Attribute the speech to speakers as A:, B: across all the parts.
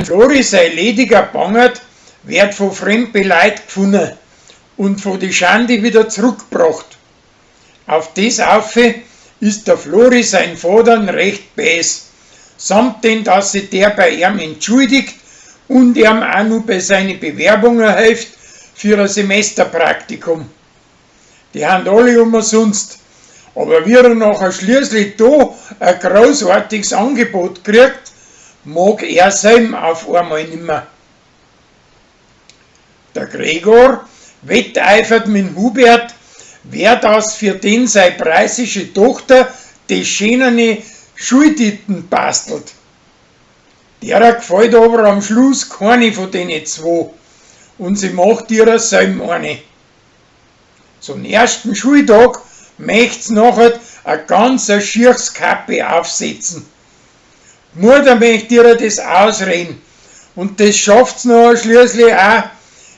A: Flori sei lediger bangert, wird von fremden Leuten gefunden und von die Schande wieder zurückgebracht. Auf das aufe ist der Flori sein Vater recht bäs, samt denn, dass sich der bei ihm entschuldigt und ihm auch nur bei seinen Bewerbungen hilft für ein Semesterpraktikum. Die haben alle umsonst, aber wie er nachher schließlich da ein großartiges Angebot kriegt, mag er sein auf einmal nimmer. Der Gregor wetteifert mit Hubert, wer das für den seine preisische Tochter die schönen Schultitten bastelt. Der gefällt aber am Schluss keine von denen zwei und sie macht ihrer selber eine. Zum ersten Schultag möchte sie nachher eine ganz schieres Kappe aufsetzen. Die Mutter möchte ihr das ausreden und das schafft sie nachher schließlich auch,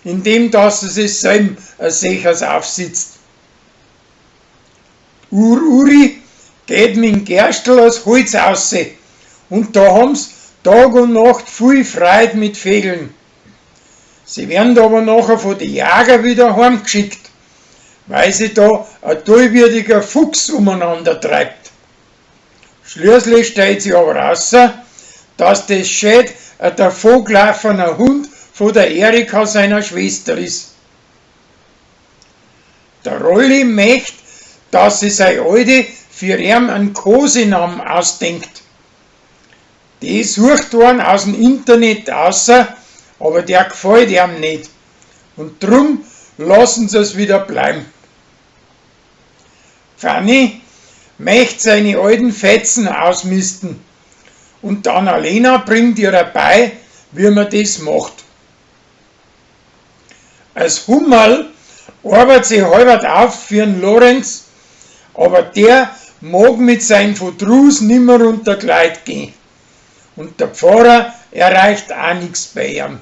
A: indem dass sie sich selber ein Sechers aufsitzt. Uri geht mit dem Gerstl aus Holz raus und da haben sie Tag und Nacht viel Freude mit Vögeln. Sie werden aber nachher von den Jägern wieder heimgeschickt, weil sie da ein tollwütiger Fuchs umeinander treibt. Schließlich stellt sich aber raus, dass das schön ein davongelaufener Hund von der Erika seiner Schwester ist. Der Rolli möchte, dass sie seine Alte für ihn einen Kosenamen ausdenkt. Die sucht einen aus dem Internet aus, aber der gefällt ihm nicht. Und drum lassen sie es wieder bleiben. Fanny möchte seine alten Fetzen ausmisten und die Annalena bringt ihr bei, wie man das macht. Als Hummerl arbeitet sie halbert auf für den Lorenz, aber der mag mit seinem Verdruss nimmer unter Kleid gehen. Und der Pfarrer erreicht auch nichts bei ihm.